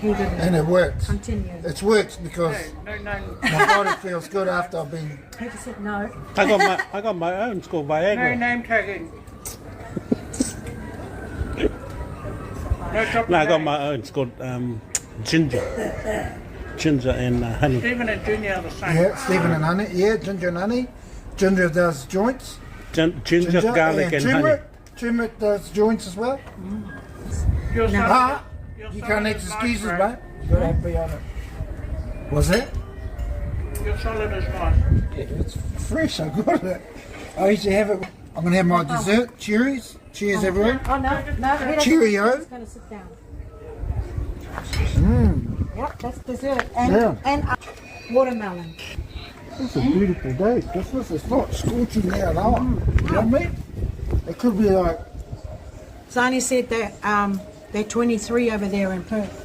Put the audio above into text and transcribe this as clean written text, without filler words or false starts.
he didn't. And it works. Continue. It works because No. my body feels good after I've been. He just said no. I got my own. It's called No Viagra. name tagging. No chocolate. No, I got names. my own. It's called ginger. Ginger and honey. Stephen and Junior are the same. Yeah, Stephen and honey. Yeah, ginger and honey. Ginger does joints. Ginger, garlic, and honey. Turmeric does joints as well. Your son, Ah, your you son can't make is excuses, nice, mate. You gotta have to be on it. What's that? Your solid is nice. Yeah, it's fresh. I got it. I used to have it. I'm gonna have my dessert. Cherries. Cheers, everyone. Oh no, he doesn't. Cheerio. He's going to sit down. Mmm. Yep, that's dessert. And, Yeah. and watermelon. It's a beautiful day. It's not scorching now at all. You know what I mean? It could be like Zani said that they're 23 over there in Perth.